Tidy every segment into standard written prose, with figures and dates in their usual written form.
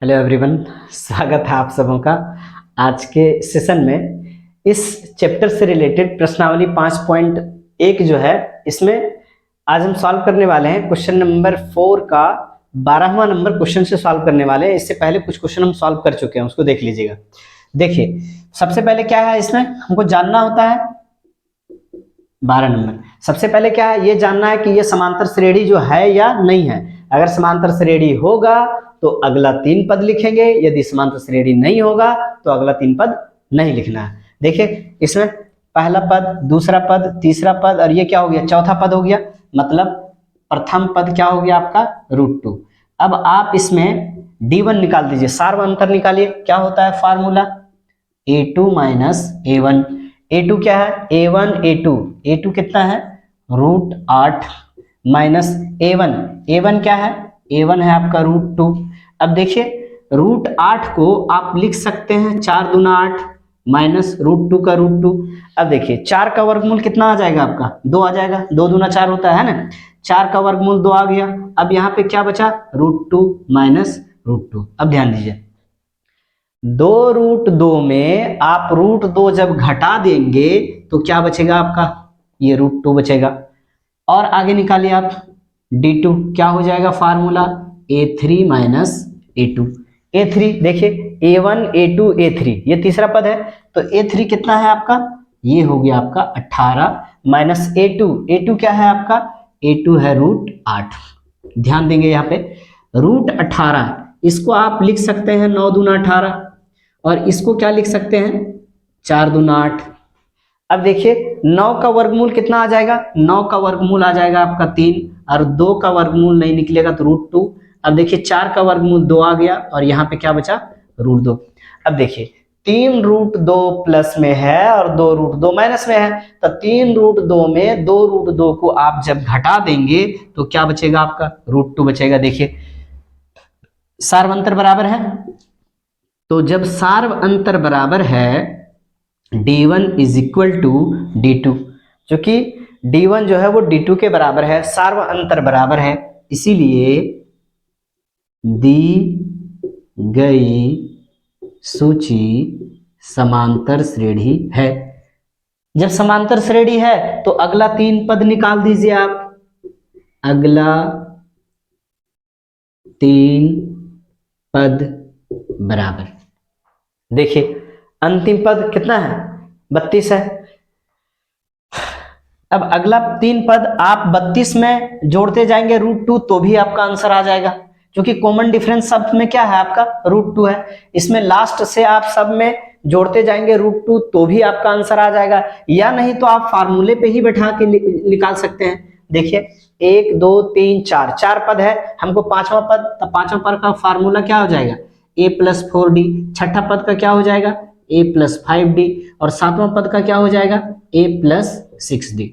Hello everyone, स्वागत है आप सबों का आज के सेशन में। इस चैप्टर से रिलेटेड प्रश्नावली 5.1 जो है, इसमें आज हम सॉल्व करने वाले हैं क्वेश्चन नंबर 4 का 12वां नंबर क्वेश्चन से सॉल्व करने वाले हैं। इससे पहले कुछ क्वेश्चन हम सॉल्व कर चुके हैं, उसको देख लीजिएगा। देखिए, सबसे पहले क्या है, इसमें हमको जानना होता है 12 नंबर। सबसे पहले क्या है, ये जानना है कि ये समांतर श्रेणी जो है या नहीं है। अगर समांतर श्रेणी होगा तो अगला 3 पद लिखेंगे, यदि समांतर श्रेणी नहीं होगा तो अगला 3 पद नहीं लिखना है। देखिए, इसमें पहला पद, दूसरा पद, तीसरा पद और ये क्या हो गया, चौथा पद हो गया। मतलब प्रथम पद क्या हो गया आपका, √2। अब आप इसमें d1 निकाल दीजिए, सार्व अंतर निकालिए। क्या होता है formula, a2 minus a1। a2 क्या है, a1 a2। a2 कितना है, √8 माइनस a1 क्या है, a1 है आपका √2। अब देखिए, √8 को आप लिख सकते हैं 4 दूना 8 माइनस √2 का √2। अब देखिए, 4 का वर्गमूल कितना आ जाएगा आपका, 2 आ जाएगा। 2 दूना 4 होता है ना, 4 का वर्गमूल 2 आ गया। अब यहाँ पे क्या बचा, √2 माइनस √2। अब ध्यान दीजिए, 2√2 में आप √2 जब घटा देंगे तो क्या बचेगा आपका, ये √2 बचेगा। और आगे निकालिए आप d2, क्या हो जाएगा formula, a3 minus a2। a3 देखिए, a1 a2 a3, ये तीसरा पद है तो a3 कितना है आपका, ये हो गया आपका 18 माइनस a2 क्या है आपका, a2 है √8। ध्यान देंगे यहाँ पे, √18 इसको आप लिख सकते हैं 9 दूना 18 और इसको क्या लिख सकते हैं, 4 दूना 8। अब देखिए, 9 का वर्गमूल कितना आ जाएगा, 9 का वर्गमूल आ जाएगा आपका 3 और 2 का वर्गमूल नहीं निकलेगा तो √2। अब देखिए, 4 का वर्गमूल 2 आ गया और यहाँ पे क्या बचा, √2। अब देखिए, 3 √2 प्लस में है और 2 √2 माइनस में है, तो 3 √2 में 2 √2 को आप जब घटा देंगे तो क्या बचेगा आपका, √2 बचेगा। देखिए, सार्व अंतर बराबर है, तो जब सार्व अंतर बराबर है d1 is equal to d2, क्योंकि d1 जो है वो d2 के बराबर है, सार्व अंतर बराबर है, इसीलिए दी गई सूची समांतर श्रेणी है। जब समांतर श्रेणी है तो अगला 3 पद निकाल दीजिए आप। अगला 3 पद बराबर, देखिए अंतिम पद कितना है, 32 है। अब अगला 3 पद आप 32 में जोड़ते जाएंगे √2 तो भी आपका आंसर आ जाएगा, क्योंकि कॉमन डिफरेंस सब में क्या है आपका, √2 है। इसमें लास्ट से आप सब में जोड़ते जाएंगे √2 तो भी आपका आंसर आ जाएगा, या नहीं तो आप फार्मूले पे ही बैठा के निकाल सकते हैं। देखिए, 1 2 3 4 पद है, हमको 5वां पद, तो 5वां पद का फार्मूला क्या हो जाएगा, a+4d। छठा पद का क्या हो जाएगा, a+5d और 7वां पद का क्या हो जाएगा, a+6d।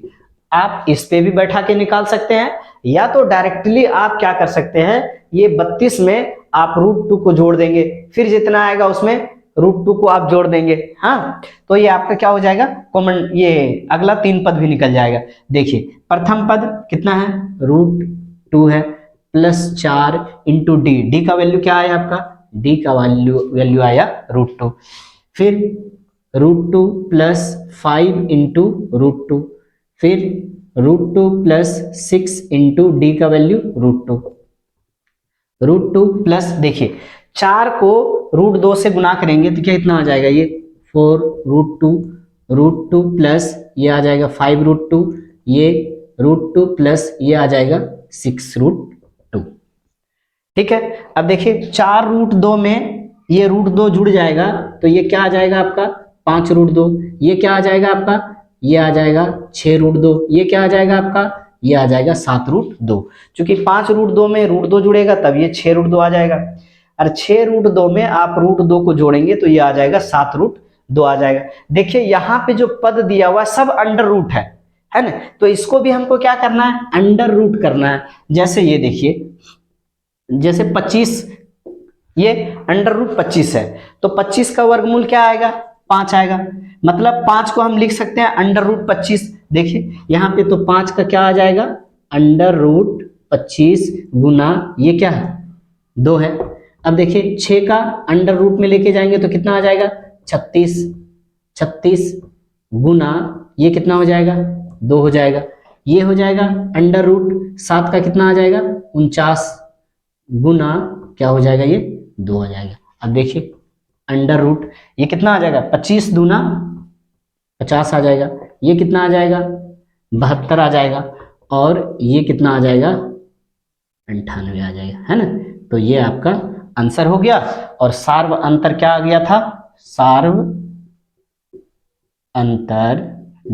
आप इस पे भी बैठा के निकाल सकते हैं, या तो डायरेक्टली आप क्या कर सकते हैं, ये 32 में आप √2 को जोड़ देंगे, फिर जितना आएगा उसमें √2 को आप जोड़ देंगे। हाँ, तो ये आपका क्या हो जाएगा, कॉमन, ये अगला 3 पद भी निकल जाएगा। देखिए, प्रथम पद कितना है, √2 है, +4 इंटू डी का वैल्यू क्या आया आपका, डी का वैल्यू आया √2। फिर √2 प्लस 5 इंटू √2, फिर √2 प्लस 6 इंटू डी का वैल्यू √2 प्लस, देखिए 4 को √2 से गुना करेंगे तो क्या इतना आ जाएगा, ये 4√2 प्लस ये आ जाएगा 5√2, ये √2 प्लस ये आ जाएगा 6√2। ठीक है। अब देखिए, 4√2 में ये √2 जुड़ जाएगा तो ये क्या आ जाएगा आपका, 5√2। ये क्या आ जाएगा आपका, ये आ जाएगा 6√2। ये क्या आ जाएगा आपका, ये आ जाएगा 7√2। क्योंकि 5√2 में √2 जुड़ेगा तब ये 6√2 आ जाएगा, और 6√2 में आप √2 को जोड़ेंगे तो ये आ जाएगा 7√2 आ जाएगा। देखिए, यहाँ पे जो पद दिया हुआ सब अंडर रूट है ना, तो इसको भी हमको क्या करना है, अंडर रूट करना है। जैसे ये देखिए, जैसे 25, ये अंडर रूट 25 है, तो 25 का वर्गमूल क्या आएगा, 5 आएगा। मतलब 5 को हम लिख सकते हैं अंडर रूट 25। देखिए यहाँ पे तो 5 का क्या आ जाएगा, अंडर रूट 25 गुना ये क्या है, 2 है। अब देखिए 6 का अंडर रूट में लेके जाएंगे तो कितना आ जाएगा 36, 36 गुना ये कितना हो जाएगा 2 हो जाएगा, ये हो जाएगा अंडर रूट 7 का कितना आ जाएगा 49 गुना क्या हो जाएगा ये 2 हो जाएगा। अब देखिए अंडर रूट ये कितना आ जाएगा 25 दूना 50 आ जाएगा, ये कितना आ जाएगा 72 आ जाएगा, और ये कितना आ जाएगा 98 आ जाएगा, है ना। तो ये आपका आंसर हो गया। और सार्व अंतर क्या आ गया था, सार्व अंतर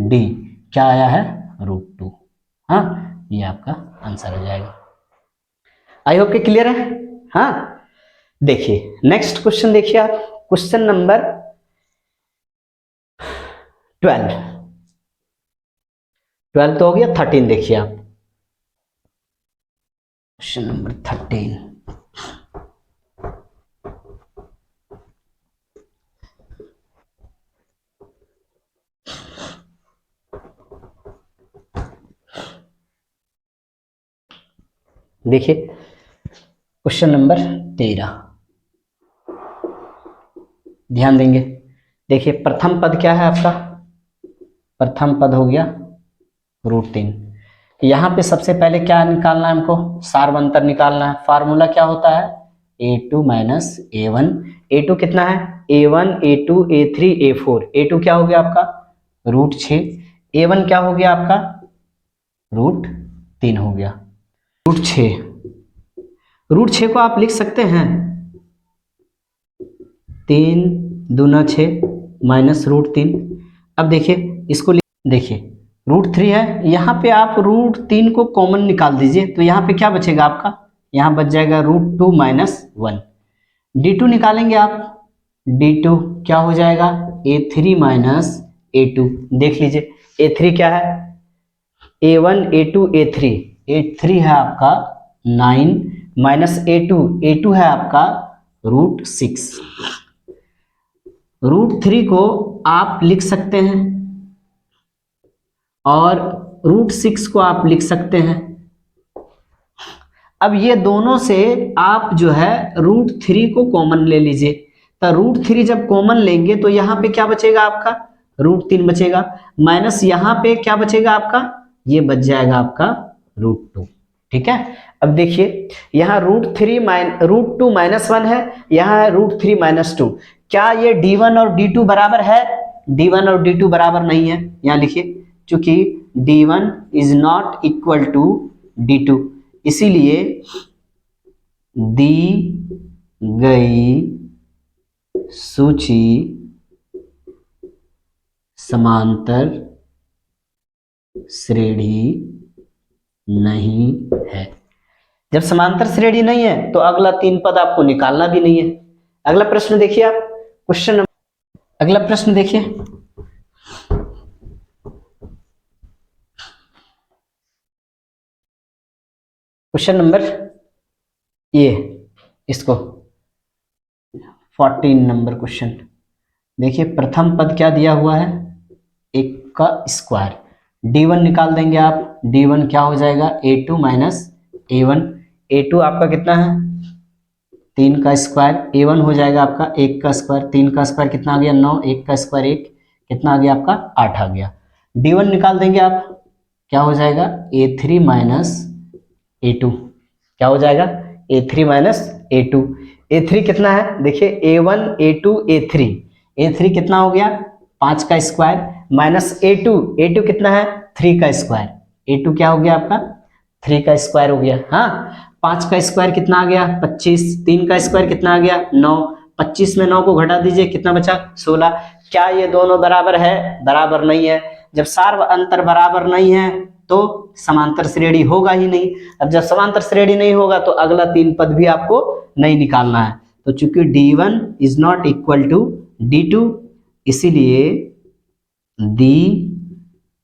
डी क्या आया है √2। हाँ, ये आपका आंसर हो जाएगा। आई होप कि क्लियर है। हाँ, देखिए नेक्स्ट क्वेश्चन देखिए आप, क्वेश्चन नंबर 12 तो हो गया, 13 देखिए आप, क्वेश्चन नंबर 13। देखिए क्वेश्चन नंबर 13, ध्यान देंगे। देखिए प्रथम पद क्या है आपका, प्रथम पद हो गया √3। यहाँ पे सबसे पहले क्या निकालना है हमको, सार्व अंतर निकालना है। फार्मूला क्या होता है a2 माइनस a1, a2 कितना है a1 a2 a3 a4, a2 क्या हो गया आपका √6, a1 क्या हो गया आपका √3 हो गया, √6, √6 को आप लिख सकते हैं 3 दूना 6 माइनस √3। अब देखिए इसको देखिए √3 है, यहाँ पे आप √3 को कॉमन निकाल दीजिए तो यहाँ पे क्या बचेगा आपका, यहाँ बच जाएगा √2 माइनस 1। d2 निकालेंगे आप, d2 क्या हो जाएगा a3 माइनस a2। देख लीजिए a3 क्या है a1 a2 a3, a3 है आपका 9 माइनस a2, a2 है आपका √6। √3 को आप लिख सकते हैं और √6 को आप लिख सकते हैं। अब ये दोनों से आप जो है √3 को कॉमन ले लीजिए, तो √3 जब कॉमन लेंगे तो यहाँ पे क्या बचेगा आपका √3 बचेगा, माइनस यहाँ पे क्या बचेगा आपका, ये बच जाएगा आपका √2। ठीक है, अब देखिए यहाँ √2 माइनस 1 है, यहाँ है √3 माइनस 2। क्या ये d1 और d2 बराबर है, d1 और d2 बराबर नहीं है, यहाँ लिखिए चूंकि d1 is not equal to d2, इसीलिए दी गई सूची समांतर श्रेणी नहीं है। जब समांतर श्रेणी नहीं है तो अगला 3 पद आपको निकालना भी नहीं है। अगला प्रश्न देखिए आप, क्वेश्चन अगला प्रश्न देखिए, क्वेश्चन नंबर ये इसको 14 नंबर क्वेश्चन देखिए। प्रथम पद क्या दिया हुआ है 1 का स्क्वायर, d1 निकाल देंगे आप, d1 क्या हो जाएगा a2 माइनस a1, a2 आपका कितना है 3 का स्क्वायर, a1 हो जाएगा आपका 1 का स्क्वायर, 3 का स्क्वायर कितना आ गया 9, 1 का स्क्वायर 1 कितना आ गया आपका 8 आ गया। d1 निकाल देंगे आप, क्या हो जाएगा a3 माइनस a2, क्या हो जाएगा a3 माइनस a2, a3 कितना है देखिए a1 a2 a3, a3 कितना हो गया 5 का स्क्वायर माइनस a2, a2 कितना है 3 का स्क्वायर, a2 क्या हो गया आपका 3 का स्क्वायर हो गया। हाँ, 5 का स्क्वायर कितना आ गया 25, 3 का स्क्वायर कितना आ गया 9, 25 में 9 को घटा दीजिए कितना बचा 16। क्या ये दोनों बराबर है, बराबर नहीं है। जब सार्व अंतर बराबर नहीं है तो समांतर श्रेणी होगा ही नहीं। अब जब समांतर श्रेणी नहीं होगा तो अगला 3 पद भी आपको नहीं निकालना है। तो चूंकि d1 is not equal to d2, इसीलिए दी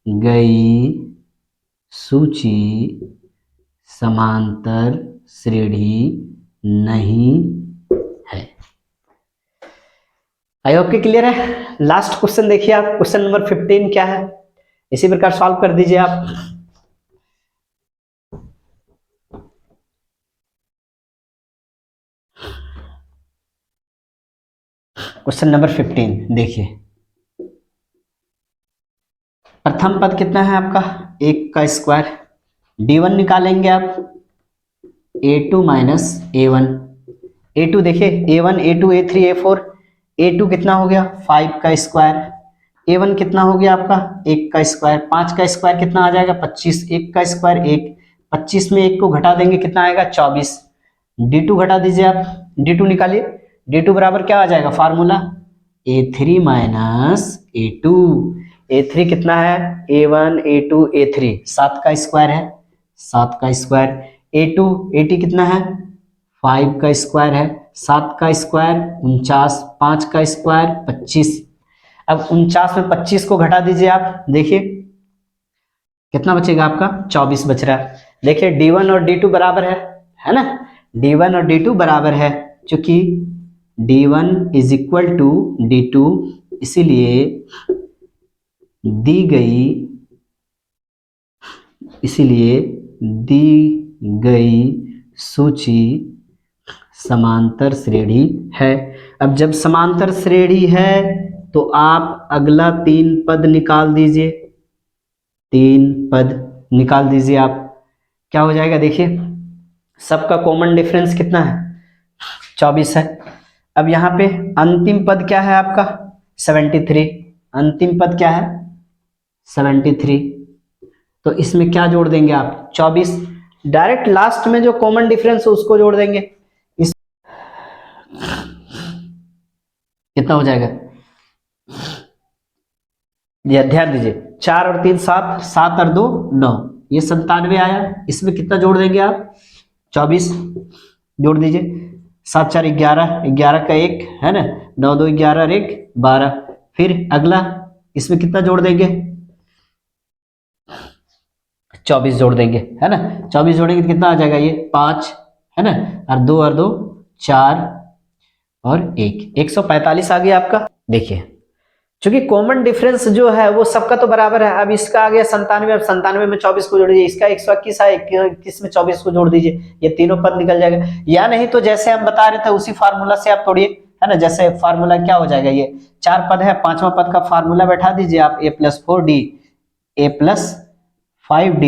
गई सूची समांतर श्रेणी नहीं है। आई होप कि क्लियर है। लास्ट क्वेश्चन देखिए आप, क्वेश्चन नंबर 15 क्या है, इसी प्रकार सॉल्व कर दीजिए आप। क्वेश्चन नंबर 15 देखिए, प्रथम पद कितना है आपका 1 का स्क्वायर, d1 निकालेंगे आप a2 माइनस a1, a2 देखिए a1 a2 a3 a4, a2 कितना हो गया 5 का स्क्वायर, a1 कितना हो गया आपका 1 का स्क्वायर, 5 का स्क्वायर कितना आ जाएगा 25, 1 का स्क्वायर 1, 25 में 1 को घटा देंगे कितना आएगा 24, d2 घटा दीजिए आप, d2 निकालिए, d2 बराबर क्या आ जाएगा formula a3 minus a2, a3 कितना है a1 a2 a3, 7 का स्क्वायर है 7 का स्क्वायर, a2 कितना है 5 का स्क्वायर है, 7 का स्क्वायर 49, 5 का स्क्वायर 25, अब 49 में 25 को घटा दीजिए आप, देखिए कितना बचेगा आपका 24 बच रहा है। देखिए d1 और d2 बराबर है ना, d1 और d2 बराबर है, क्योंकि d1 is equal to d2, इसीलिए दी गई सूची समांतर श्रेणी है। अब जब समांतर श्रेणी है तो आप अगला 3 पद निकाल दीजिए, 3 पद निकाल दीजिए आप, क्या हो जाएगा देखिए, सबका कॉमन डिफरेंस कितना है 24 है। अब यहाँ पे अंतिम पद क्या है आपका 73, अंतिम पद क्या है 73, तो इसमें क्या जोड़ देंगे आप 24, डायरेक्ट लास्ट में जो कॉमन डिफरेंस है उसको जोड़ देंगे, इस कितना हो जाएगा, ये ध्यान दीजिए 4 और 3 7, 7 और 2 9, ये 97 आया, इसमें कितना जोड़ देंगे आप 24 जोड़ दीजिए, 7 4 11, 11 का 1 है ना, 9 2 11 और 1 12, फिर अगला इसमें कितना जोड़ देंगे 24 जोड़ देंगे है ना, 24 जोड़ेंगे तो कितना आ जाएगा ये 5 है ना, और 2 4 और 1, 145 आ गया आपका। देखिए क्योंकि कॉमन डिफरेंस जो है वो सबका तो बराबर है, अब इसका आ गया 97, अब 97 में 24 को जोड़ दीजिए, इसका 121 है 21 में 24 को जोड़ दीजिए, ये तीनों पद निकल जाएगा, या नहीं तो जैसे हम बता रहे थे उसी फार्मूला से आप तोड़िए है ना, जैसे फार्मूला क्या हो जाएगा, ये 4 पद है, 5वां पद का फार्मूला बैठा दीजिए आप a+4d, a+5d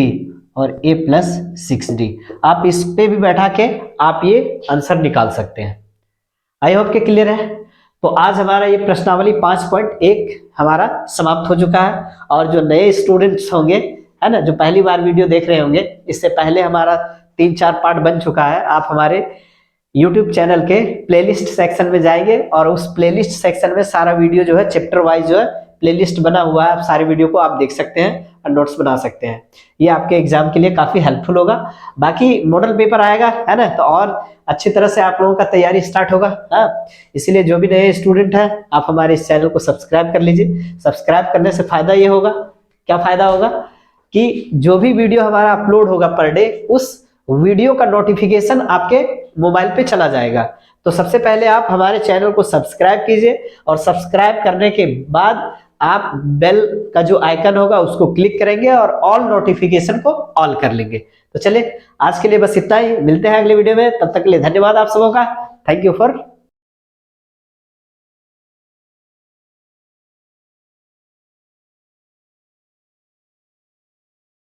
और a+6d, आप इस पे भी बैठा के आप ये आंसर निकाल सकते हैं। आई होप के क्लियर है। तो आज हमारा ये प्रश्नावली 5.1 हमारा समाप्त हो चुका है, और जो नए स्टूडेंट्स होंगे है ना, जो पहली बार वीडियो देख रहे होंगे, इससे पहले हमारा 3-4 पार्ट बन चुका है, आप हमारे YouTube चैनल के प्लेलिस्ट सेक्शन में जाएंगे और उस प्लेलिस्ट सेक्शन में सारा वीडियो जो है चैप्टर वाइज जो है प्लेलिस्ट बना हुआ है, आप सारे वीडियो को आप देख सकते हैं और नोट्स बना सकते हैं, ये आपके एग्जाम के लिए काफी हेल्पफुल होगा। बाकी मॉडल पेपर आएगा है ना, तो और अच्छी तरह से आप लोगों का तैयारी स्टार्ट होगा, हाँ, इसीलिए जो भी नए स्टूडेंट हैं आप हमारे इस चैनल को सब्सक्राइब कर लीजिए। सब्सक्राइब करने से फायदा ये होगा, क्या फायदा होगा कि जो भी वीडियो हमारा अपलोड होगा पर डे, उस वीडियो का नोटिफिकेशन आपके मोबाइल पे चला जाएगा। तो सबसे पहले आप हमारे चैनल को सब्सक्राइब कीजिए, और सब्सक्राइब करने के बाद आप बेल का जो आइकन होगा उसको क्लिक करेंगे और ऑल नोटिफिकेशन को ऑल कर लेंगे। तो चलिए आज के लिए बस इतना ही, मिलते हैं अगले वीडियो में, तब तक के लिए धन्यवाद आप सबों का, थैंक यू फॉर